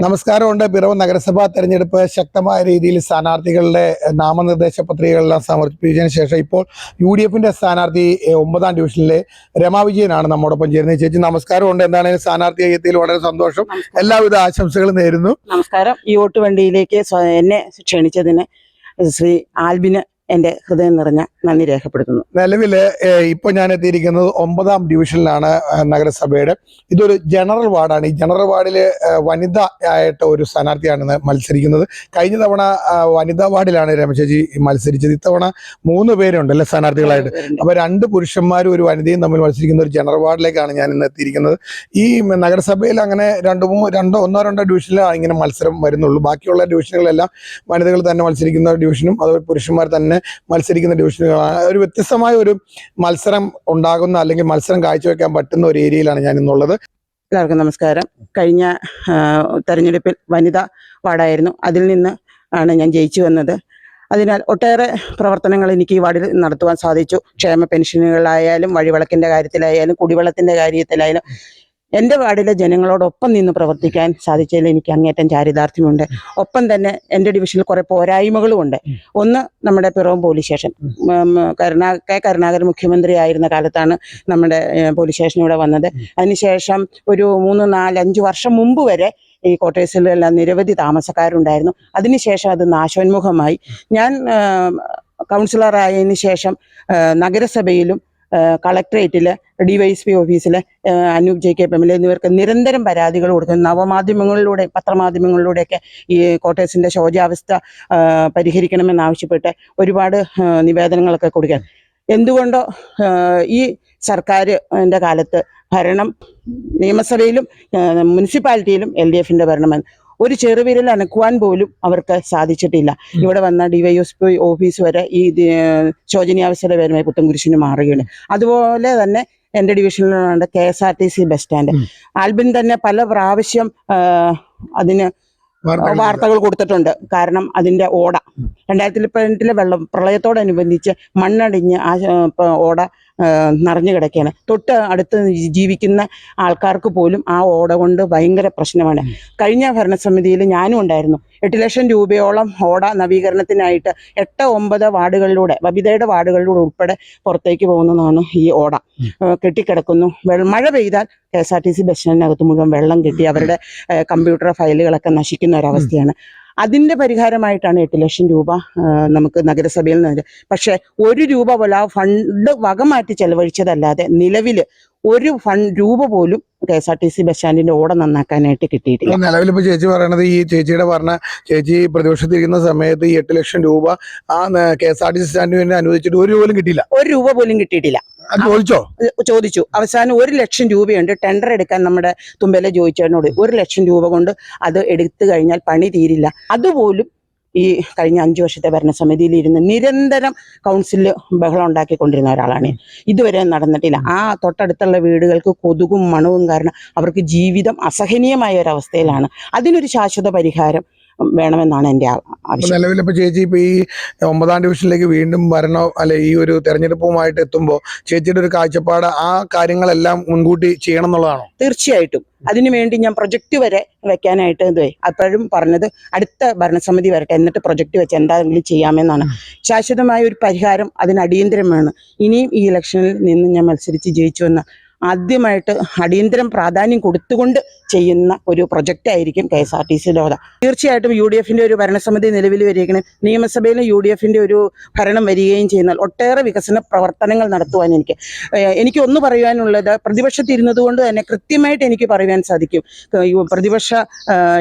നമസ്കാരമുണ്ട്. പിറവം നഗരസഭാ തെരഞ്ഞെടുപ്പ് ശക്തമായ രീതിയിൽ സ്ഥാനാർത്ഥികളുടെ നാമനിർദ്ദേശ പത്രികകളെല്ലാം സമർപ്പിച്ചതിന് ശേഷം ഇപ്പോൾ UDFന്റെ സ്ഥാനാർത്ഥി 9ാം ഡിവിഷനിലെ രമാ വിജയനാണ് നമ്മോടൊപ്പം ചേരുന്നത്. ചേച്ചി നമസ്കാരമുണ്ട്. എന്താണ് സ്ഥാനാർത്ഥി എത്തിയതിൽ വളരെ സന്തോഷം. എല്ലാവിധ ആശംസകളും നേരുന്നു. നമസ്കാരം. ഈ വോട്ട് വണ്ടിയിലേക്ക് എന്നെ ക്ഷണിച്ചതിന് ശ്രീ ആൽബിന് എന്റെ ഹൃദയം നിറഞ്ഞ നന്ദി രേഖപ്പെടുത്തുന്നു. നിലവില് ഇപ്പൊ ഞാൻ എത്തിയിരിക്കുന്നത് 9ാം ഡിവിഷനിലാണ് നഗരസഭയുടെ. ഇതൊരു ജനറൽ വാർഡാണ്. ഈ ജനറൽ വാർഡില് വനിത ആയിട്ട് ഒരു സ്ഥാനാർത്ഥിയാണ് മത്സരിക്കുന്നത്. കഴിഞ്ഞ തവണ വനിതാ വാർഡിലാണ് രമേശേച്ചി മത്സരിച്ചത്. ഇത്തവണ 3 പേരുണ്ടല്ലേ സ്ഥാനാർത്ഥികളായിട്ട്. അപ്പൊ 2 പുരുഷന്മാരും ഒരു വനിതയും തമ്മിൽ മത്സരിക്കുന്ന ഒരു ജനറൽ വാർഡിലേക്കാണ് ഞാൻ ഇന്ന് എത്തിയിരിക്കുന്നത്. ഈ നഗരസഭയിൽ അങ്ങനെ 1-2 ഡിവിഷനിലാണ് ഇങ്ങനെ മത്സരം വരുന്നുള്ളൂ. ബാക്കിയുള്ള ഡിവിഷനുകളെല്ലാം വനിതകൾ തന്നെ മത്സരിക്കുന്ന ഡിവിഷനും അതുപോലെ പുരുഷന്മാർ തന്നെ മത്സരിക്കുന്ന ഡിവിഷനുകളാണ്. ഒരു വ്യത്യസ്തമായ ഒരു മത്സരം ഉണ്ടാകുന്ന അല്ലെങ്കിൽ മത്സരം കാഴ്ചവെക്കാൻ പറ്റുന്ന ഒരു ഏരിയയിലാണ് ഞാൻ ഇന്നുള്ളത്. എല്ലാവർക്കും നമസ്കാരം. കഴിഞ്ഞ തെരഞ്ഞെടുപ്പിൽ വനിതാ വാർഡായിരുന്നു. അതിൽ നിന്ന് ആണ് ഞാൻ ജയിച്ചു വന്നത്. അതിനാൽ ഒട്ടേറെ പ്രവർത്തനങ്ങൾ എനിക്ക് ഈ വാർഡിൽ നടത്തുവാൻ സാധിച്ചു. ക്ഷേമ പെൻഷനുകളായാലും വഴിവിളക്കിന്റെ കാര്യത്തിലായാലും കുടിവെള്ളത്തിന്റെ കാര്യത്തിലായാലും എൻ്റെ വാർഡിലെ ജനങ്ങളോടൊപ്പം നിന്ന് പ്രവർത്തിക്കാൻ സാധിച്ചതിൽ എനിക്ക് അങ്ങേറ്റം ചാരിതാർത്ഥ്യമുണ്ട്. ഒപ്പം തന്നെ എൻ്റെ ഡിവിഷനിൽ കുറെ പോരായ്മകളും ഉണ്ട്. ഒന്ന്, നമ്മുടെ പിറവം പോലീസ് സ്റ്റേഷൻ. കരുണാകരൻ മുഖ്യമന്ത്രി ആയിരുന്ന കാലത്താണ് നമ്മുടെ പോലീസ് സ്റ്റേഷൻ ഇവിടെ വന്നത്. അതിനുശേഷം ഒരു 3, 4, 5 വർഷം മുമ്പ് വരെ ഈ ക്വാർട്ടേഴ്സിലെല്ലാം നിരവധി താമസക്കാരുണ്ടായിരുന്നു. അതിനുശേഷം അത് നാശോന്മുഖമായി. ഞാൻ കൗൺസിലറായതിനു ശേഷം നഗരസഭയിലും കളക്ടറേറ്റില് DYSP ഓഫീസിലെ അനൂപ് JK MLA എന്നിവർക്ക് നിരന്തരം പരാതികൾ കൊടുക്കുന്നു. നവമാധ്യമങ്ങളിലൂടെ പത്രമാധ്യമങ്ങളിലൂടെയൊക്കെ ഈ ക്വാർട്ടേഴ്സിന്റെ ശോചാവസ്ഥ പരിഹരിക്കണമെന്നാവശ്യപ്പെട്ട് ഒരുപാട് നിവേദനങ്ങളൊക്കെ കൊടുക്കാൻ. എന്തുകൊണ്ടോ ഈ സർക്കാരിൻ്റെ കാലത്ത് ഭരണം നിയമസഭയിലും മുനിസിപ്പാലിറ്റിയിലും LDFന്റെ ഭരണം ഒരു ചെറുവിരൽ അനക്കുവാൻ പോലും അവർക്ക് സാധിച്ചിട്ടില്ല. ഇവിടെ വന്ന DYSP ഓഫീസ് വരെ ഈ ശോചനീയാവസ്ഥയുടെ പേരുമായി പുത്തൻകുരിശിന് മാറുകയാണ്. അതുപോലെ തന്നെ എൻ്റെ ഡിവിഷനിലാണ് KSRTC ബസ് സ്റ്റാൻഡ്. ആൽബിൻ തന്നെ പല പ്രാവശ്യം അതിന് വാർത്തകൾ കൊടുത്തിട്ടുണ്ട്. കാരണം അതിൻ്റെ ഓട 2018 വെള്ളം പ്രളയത്തോടനുബന്ധിച്ച് മണ്ണടിഞ്ഞ് ആ ഓട നിറഞ്ഞു കിടക്കുകയാണ്. തൊട്ട് അടുത്ത് ജീവിക്കുന്ന ആൾക്കാർക്ക് പോലും ആ ഓട കൊണ്ട് ഭയങ്കര പ്രശ്നമാണ്. കഴിഞ്ഞ ഭരണസമിതിയിൽ ഞാനും ഉണ്ടായിരുന്നു. 8 ലക്ഷം രൂപയോളം ഓട നവീകരണത്തിനായിട്ട് 8-9 വാർഡുകളിലൂടെ ബബിതയുടെ വാർഡുകളിലൂടെ ഉൾപ്പെടെ പുറത്തേക്ക് പോകുന്നതാണ് ഈ ഓട. കെട്ടിക്കിടക്കുന്നു. മഴ പെയ്താൽ KSRTC ബസ് സ്റ്റാൻഡിനകത്ത് മുഴുവൻ വെള്ളം കെട്ടി അവരുടെ കമ്പ്യൂട്ടർ ഫയലുകളൊക്കെ നശിക്കുന്ന ഒരവസ്ഥയാണ്. അതിൻ്റെ പരിഹാരമായിട്ടാണ് 8 ലക്ഷം രൂപ നമുക്ക് നഗരസഭയിൽ നിന്ന്. പക്ഷെ 1 രൂപ പോലും ആ ഫണ്ട് വകമാറ്റി ചെലവഴിച്ചതല്ലാതെ നിലവിൽ 1 രൂപ പോലും KSRTC ബസ് സ്റ്റാൻഡിന്റെ ഓട നന്നാക്കാനായിട്ട് കിട്ടിയിട്ടില്ല. നിലവിൽ ഇപ്പൊ ചേച്ചി പറയണത്, ഈ ചേച്ചിയുടെ പറഞ്ഞ ചേച്ചി പ്രതിപക്ഷത്തിരിക്കുന്ന സമയത്ത് ഈ 8 ലക്ഷം രൂപ ആ KSRTC സ്റ്റാൻഡിന് വേണ്ടി അനുവദിച്ചിട്ട് 1 രൂപ പോലും കിട്ടിയില്ല. 1 രൂപ പോലും കിട്ടിയിട്ടില്ല. ചോദിച്ചു. അവസാനം 1 ലക്ഷം രൂപയുണ്ട്. ടെൻഡർ എടുക്കാൻ നമ്മുടെ തുമ്പയിലെ ജോയിച്ചേട്ടനോട് 1 ലക്ഷം രൂപ കൊണ്ട് അത് എടുത്തു കഴിഞ്ഞാൽ പണി തീരില്ല. അതുപോലും ഈ കഴിഞ്ഞ 5 വർഷത്തെ ഭരണസമിതിയിൽ ഇരുന്ന് നിരന്തരം കൗൺസിലിൽ ബഹളം ഉണ്ടാക്കിക്കൊണ്ടിരുന്ന ഒരാളാണ്. ഇതുവരെ നടന്നിട്ടില്ല. ആ തൊട്ടടുത്തുള്ള വീടുകൾക്ക് കൊതുകും മണവും കാരണം അവർക്ക് ജീവിതം അസഹനീയമായ ഒരവസ്ഥയിലാണ്. അതിനൊരു ശാശ്വത പരിഹാരം വേണമെന്നാണ് എൻ്റെ ആവശ്യം. നിലവിലിപ്പോൾ ചേച്ചി ഇപ്പോൾ ഈ 9ാം ഡിവിഷനിലേക്ക് വീണ്ടും വരണോ അല്ലെ ഈ ഒരു തെരഞ്ഞെടുപ്പുമായിട്ട് എത്തുമ്പോൾ ചേച്ചിയുടെ ഒരു കാഴ്ചപ്പാട് ആ കാര്യങ്ങളെല്ലാം മുൻകൂട്ടി ചെയ്യണം എന്നുള്ളതാണോ? തീർച്ചയായിട്ടും. അതിനുവേണ്ടി ഞാൻ പ്രൊജക്റ്റ് വരെ വെക്കാനായിട്ട് അപ്പോഴും പറഞ്ഞത് അടുത്ത ഭരണസമിതി വരട്ടെ, എന്നിട്ട് പ്രൊജക്റ്റ് വെച്ച് എന്താണെങ്കിലും ചെയ്യാമെന്നാണ്. ശാശ്വതമായ ഒരു പരിഹാരം അതിന് അടിയന്തരം വേണം. ഇനിയും ഈ ഇലക്ഷനിൽ നിന്ന് ഞാൻ മത്സരിച്ച് ജയിച്ചു വന്ന ആദ്യമായിട്ട് അടിയന്തരം പ്രാധാന്യം കൊടുത്തുകൊണ്ട് ചെയ്യുന്ന ഒരു പ്രൊജക്റ്റ് ആയിരിക്കും KSRTCയുടെ ഓട. തീർച്ചയായിട്ടും UDFന്റെ ഒരു ഭരണസമിതി നിലവിൽ വരികയും നിയമസഭയിലും UDFന്റെ ഒരു ഭരണം വരികയും ചെയ്യുന്നാൽ ഒട്ടേറെ വികസന പ്രവർത്തനങ്ങൾ നടത്തുവാൻ എനിക്ക് ഒന്ന് പറയുവാനുള്ളത്, പ്രതിപക്ഷത്തിരുന്നത് കൊണ്ട് തന്നെ കൃത്യമായിട്ട് എനിക്ക് പറയുവാൻ സാധിക്കും. പ്രതിപക്ഷ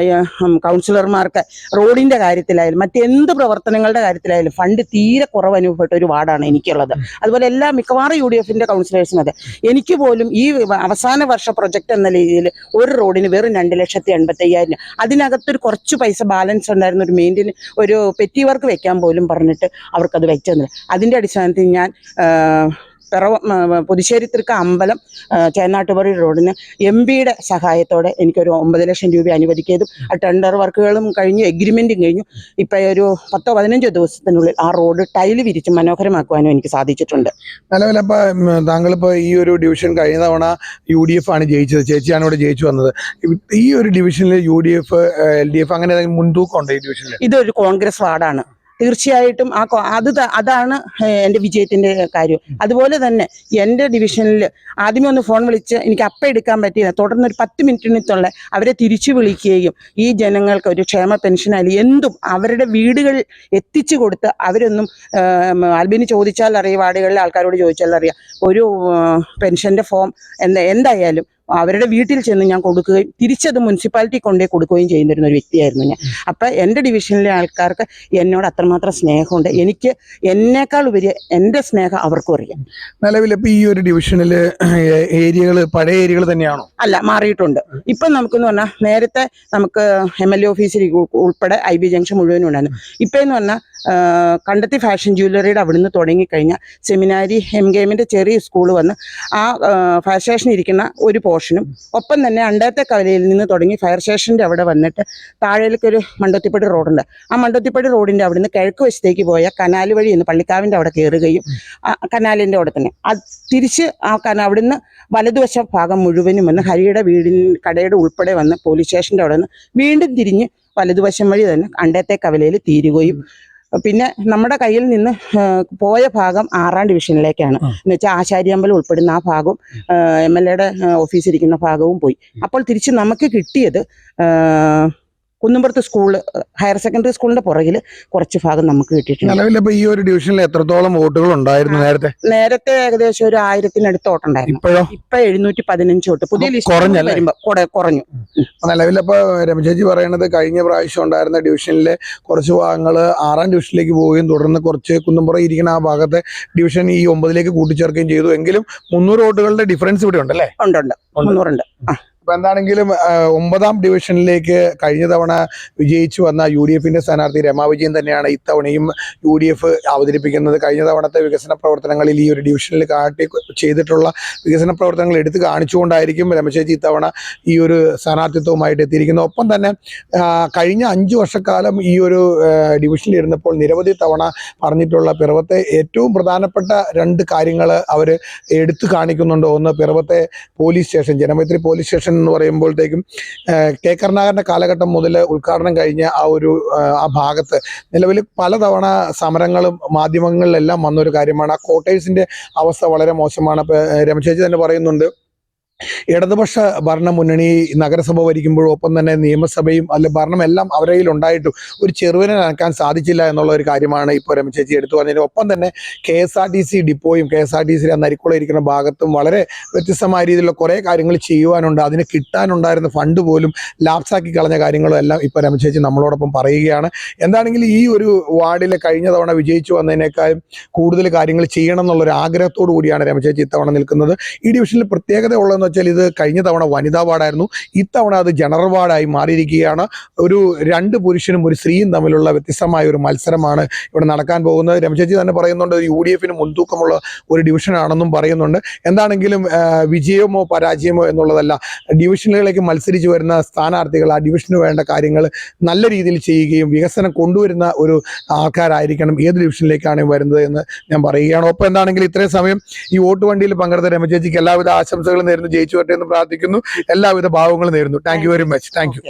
കൗൺസിലർമാർക്ക് റോഡിന്റെ കാര്യത്തിലായാലും മറ്റെന്ത് പ്രവർത്തനങ്ങളുടെ കാര്യത്തിലായാലും ഫണ്ട് തീരെ കുറവ് അനുഭവപ്പെട്ട ഒരു വാർഡാണ് എനിക്കുള്ളത്. അതുപോലെ എല്ലാ മിക്കവാറും UDFന്റെ കൗൺസിലേഴ്സിനും അതെ. എനിക്ക് പോലും ഈ അവസാന വർഷ പ്രൊജക്ട് എന്ന രീതിയിൽ ഒരു റോഡിന് വെറും 2,85,000. അതിനകത്തൊരു കുറച്ച് പൈസ ബാലൻസ് ഉണ്ടായിരുന്ന ഒരു പെറ്റി വർക്ക് വെക്കാൻ പോലും പറഞ്ഞിട്ട് അവർക്കത് വെച്ചെന്നില്ല. അതിൻ്റെ അടിസ്ഥാനത്തിൽ ഞാൻ പുതുശ്ശേരിത്തൃക്ക അമ്പലം ചേന്നാട്ടുപടി റോഡിന് MP-യുടെ സഹായത്തോടെ എനിക്കൊരു 9 ലക്ഷം രൂപ അനുവദിക്കുകയും ആ ടെൻഡർ വർക്കുകളും കഴിഞ്ഞു, എഗ്രിമെൻറ്റും കഴിഞ്ഞു. ഇപ്പം ഒരു 10-15 ദിവസത്തിനുള്ളിൽ ആ റോഡ് ടൈല് വിരിച്ച് മനോഹരമാക്കുവാനും എനിക്ക് സാധിച്ചിട്ടുണ്ട്. നിലവിലപ്പോൾ താങ്കളിപ്പോൾ ഈ ഒരു ഡിവിഷൻ കഴിഞ്ഞ തവണ UDF ആണ് ജയിച്ചത്, ചേച്ചിയാണ് ഇവിടെ ജയിച്ചു വന്നത്. ഈ ഒരു ഡിവിഷനിൽ UDF LDF അങ്ങനെ ഏതെങ്കിലും മുൻതൂക്കം ഉണ്ട് ഈ ഡിവിഷനിൽ? ഇതൊരു കോൺഗ്രസ് വാർഡാണ്. തീർച്ചയായിട്ടും അതാണ് എൻ്റെ വിജയത്തിൻ്റെ കാര്യം. അതുപോലെ തന്നെ എൻ്റെ ഡിവിഷനിൽ ആദ്യമേ ഒന്ന് ഫോൺ വിളിച്ച് എനിക്ക് അപ്പം എടുക്കാൻ പറ്റിയില്ല. തുടർന്ന് ഒരു 10 മിനിറ്റിനകത്തുള്ള അവരെ തിരിച്ചു വിളിക്കുകയും ഈ ജനങ്ങൾക്ക് ഒരു ക്ഷേമ പെൻഷനായാലും എന്തും അവരുടെ വീടുകളിൽ എത്തിച്ചു കൊടുത്ത് അവരൊന്നും ആൽബിന് ചോദിച്ചാൽ അറിയാം, വാർഡുകളിലെ ആൾക്കാരോട് ചോദിച്ചാൽ അറിയാം, ഒരു പെൻഷൻ്റെ ഫോം എന്തായാലും അവരുടെ വീട്ടിൽ ചെന്ന് ഞാൻ കൊടുക്കുകയും തിരിച്ചത് മുനിസിപ്പാലിറ്റി കൊണ്ടേ കൊടുക്കുകയും ചെയ്യുന്നിരുന്ന ഒരു വ്യക്തിയായിരുന്നു ഞാൻ. അപ്പം എൻ്റെ ഡിവിഷനിലെ ആൾക്കാർക്ക് എന്നോട് അത്രമാത്രം സ്നേഹമുണ്ട്. എനിക്ക് എന്നേക്കാൾ ഉപരി എൻ്റെ സ്നേഹം അവർക്കും അറിയാം. നിലവിലിപ്പോൾ ഈ ഒരു ഡിവിഷനിൽ ഏരിയകൾ പഴയ ഏരിയകൾ തന്നെയാണോ? അല്ല, മാറിയിട്ടുണ്ട്. ഇപ്പം നമുക്കെന്ന് പറഞ്ഞാൽ നേരത്തെ നമുക്ക് MLA ഓഫീസിൽ ഉൾപ്പെടെ IB ജംഗ്ഷൻ മുഴുവനും ഉണ്ടായിരുന്നു. ഇപ്പം എന്ന് പറഞ്ഞാൽ കണ്ടത്തി ഫാഷൻ ജ്വല്ലറിയുടെ അവിടുന്ന് തുടങ്ങിക്കഴിഞ്ഞാൽ സെമിനാരി MKMന്റെ ചെറിയ സ്കൂൾ വന്ന് ആ ഫയർ സ്റ്റേഷൻ ഇരിക്കുന്ന ഒരു പോർഷനും, ഒപ്പം തന്നെ അണ്ടത്തെ കവലയിൽ നിന്ന് തുടങ്ങി ഫയർ സ്റ്റേഷൻ്റെ അവിടെ വന്നിട്ട് താഴേക്കൊരു മണ്ടത്തിപ്പടി റോഡുണ്ട്. ആ മണ്ടത്തിപ്പടി റോഡിൻ്റെ അവിടുന്ന് കിഴക്ക് വശത്തേക്ക് പോയ കനാൽ വഴി എന്ന് പള്ളിക്കാവിൻ്റെ അവിടെ കയറുകയും കനാലിൻ്റെ അവിടെ തന്നെ തിരിച്ച് അവിടുന്ന് വലതുവശ ഭാഗം മുഴുവനും വന്ന് ഹരിയുടെ കടയുടെ ഉൾപ്പെടെ വന്ന് പോലീസ് സ്റ്റേഷൻ്റെ അവിടെ നിന്ന് വീണ്ടും തിരിഞ്ഞ് വലതുവശം വഴി തന്നെ അണ്ടത്തെ കവലയിൽ തീരുകയും പിന്നെ നമ്മുടെ കയ്യിൽ നിന്ന് പോയ ഭാഗം 6ാം ഡിവിഷനിലേക്കാണ്. എന്ന് വെച്ചാൽ ആശാരിയമ്പലം ഉൾപ്പെടുന്ന ആ ഭാഗവും MLAയുടെ ഓഫീസിരിക്കുന്ന ഭാഗവും പോയി. അപ്പോൾ തിരിച്ച് നമുക്ക് കിട്ടിയത് കുന്നുംപുറത്ത് സ്കൂള്, ഹയർ സെക്കൻഡറി സ്കൂളിന്റെ പുറകിൽ കുറച്ച് ഭാഗം നമുക്ക് കിട്ടിയിട്ടുണ്ട്. നിലവിലിപ്പോൾ ഈ ഒരു ഡിവിഷനിൽ എത്രത്തോളം വോട്ടുകൾ ഉണ്ടായിരുന്നു നേരത്തെ? ഏകദേശം ഒരു 1000-നടുത്ത് വോട്ടുണ്ടായിരുന്നു. ഇപ്പൊ 715 വോട്ട്. പുതിയ ലിസ്റ്റ് വരുമ്പോ കുറഞ്ഞു. നിലവിലിപ്പോ രമചേച്ചി പറയുന്നത് കഴിഞ്ഞ പ്രാവശ്യം ഉണ്ടായിരുന്ന ഡിവിഷനിലെ കുറച്ച് ഭാഗങ്ങൾ 6ാം ഡിവിഷനിലേക്ക് പോവുകയും തുടർന്ന് കുറച്ച് കുന്നുംപുറം ഇരിക്കുന്ന ആ ഭാഗത്തെ ഡിവിഷൻ ഈ 9ലേക്ക് കൂട്ടിച്ചേർക്കുകയും ചെയ്തു. എങ്കിലും 300 വോട്ടുകളുടെ ഡിഫറൻസ് ഇവിടെ ഉണ്ടല്ലേ? ഉണ്ട് 300 ഉണ്ട്. ഇപ്പൊ എന്താണെങ്കിലും 9ാം ഡിവിഷനിലേക്ക് കഴിഞ്ഞ തവണ വിജയിച്ചു വന്ന UDFന്റെ സ്ഥാനാർത്ഥി രമാ വിജയൻ തന്നെയാണ് ഇത്തവണയും UDF അവതരിപ്പിക്കുന്നത്. കഴിഞ്ഞ തവണത്തെ വികസന പ്രവർത്തനങ്ങളിൽ ഈ ഒരു ഡിവിഷനിൽ ചെയ്തിട്ടുള്ള വികസന പ്രവർത്തനങ്ങൾ എടുത്തു കാണിച്ചുകൊണ്ടായിരിക്കും രമചേച്ചി ഇത്തവണ ഈ ഒരു സ്ഥാനാർത്ഥിത്വവുമായിട്ട് എത്തിയിരിക്കുന്നത്. ഒപ്പം തന്നെ കഴിഞ്ഞ 5 വർഷക്കാലം ഈ ഒരു ഡിവിഷനിൽ ഇരുന്നപ്പോൾ നിരവധി തവണ പറഞ്ഞിട്ടുള്ള പിറവത്തെ ഏറ്റവും പ്രധാനപ്പെട്ട 2 കാര്യങ്ങൾ അവർ എടുത്തു കാണിക്കുന്നുണ്ട്. ഒന്ന്, പിറവത്തെ police station, Janamaithri police station എന്ന് പറയുമ്പോഴത്തേക്കും K. കരുണാകരന്റെ കാലഘട്ടം മുതൽ ഉദ്ഘാടനം കഴിഞ്ഞ ആ ഭാഗത്ത് നിലവിൽ പലതവണ സമരങ്ങളും മാധ്യമങ്ങളിലെല്ലാം വന്നൊരു കാര്യമാണ്. ആ ക്വാർട്ടേഴ്സിന്റെ അവസ്ഥ വളരെ മോശമാണ്. രമചേച്ചി തന്നെ പറയുന്നുണ്ട്, ഇടതുപക്ഷ ഭരണമുന്നണി നഗരസഭ ഭരിക്കുമ്പോഴും ഒപ്പം തന്നെ നിയമസഭയും ഭരണം എല്ലാം അവരുടെ കയ്യിൽ ഉണ്ടായിട്ടും ഒരു ചെറുവിനെ നനക്കാൻ സാധിച്ചില്ല എന്നുള്ള ഒരു കാര്യമാണ് ഇപ്പോൾ രമചേച്ചി എടുത്തു പറഞ്ഞത്. ഒപ്പം തന്നെ KSRTC ഡിപ്പോയും KSRTC നരിക്കുളം ഇരിക്കുന്ന ഭാഗത്തും വളരെ വ്യത്യസ്തമായ രീതിയിലുള്ള കുറേ കാര്യങ്ങൾ ചെയ്യുവാനുണ്ട്. അതിന് കിട്ടാനുണ്ടായിരുന്ന ഫണ്ട് പോലും ലാപ്സാക്കി കളഞ്ഞ കാര്യങ്ങളും എല്ലാം ഇപ്പോൾ രമചേച്ചി നമ്മളോടൊപ്പം പറയുകയാണ്. എന്താണെങ്കിലും ഈ ഒരു വാർഡിൽ കഴിഞ്ഞ തവണ വിജയിച്ചു വന്നതിനേക്കാളും കൂടുതൽ കാര്യങ്ങൾ ചെയ്യണം എന്നുള്ളൊരു ആഗ്രഹത്തോടു കൂടിയാണ് രമചേച്ചി ഇത്തവണ നിൽക്കുന്നത്. ഈ ഡിവിഷനിൽ പ്രത്യേകത ഉള്ളതെന്ന് വെച്ചാൽ ഇത് കഴിഞ്ഞ തവണ വനിതാ വാർഡായിരുന്നു, ഇത്തവണ അത് ജനറൽ വാർഡായി മാറിയിരിക്കുകയാണ്. ഒരു 2 പുരുഷനും ഒരു സ്ത്രീയും തമ്മിലുള്ള വ്യത്യസ്തമായ ഒരു മത്സരമാണ് ഇവിടെ നടക്കാൻ പോകുന്നത്. രമചേച്ചി തന്നെ പറയുന്നുണ്ട് UDFന് മുൻതൂക്കമുള്ള ഒരു ഡിവിഷനാണെന്നും പറയുന്നുണ്ട്. എന്താണെങ്കിലും വിജയമോ പരാജയമോ എന്നുള്ളതല്ല, ഡിവിഷനുകളിലേക്ക് മത്സരിച്ച് വരുന്ന സ്ഥാനാർത്ഥികൾ ആ ഡിവിഷന് വേണ്ട കാര്യങ്ങൾ നല്ല രീതിയിൽ ചെയ്യുകയും വികസനം കൊണ്ടുവരുന്ന ഒരു ആൾക്കാരായിരിക്കണം ഏത് ഡിവിഷനിലേക്കാണ് വരുന്നത് എന്ന് ഞാൻ പറയുകയാണ്. ഒപ്പം എന്താണെങ്കിലും ഇത്രയും സമയം ഈ വോട്ട് വണ്ടിയിൽ പങ്കെടുത്ത രമചേച്ചിക്ക് എല്ലാവിധ ആശംസകളും നേരുന്നു. ജയിച്ചു വരട്ടെ എന്ന് പ്രാർത്ഥിക്കുന്നു. എല്ലാവിധ ഭാവങ്ങളും നേരുന്നു. Thank you very much. Thank you.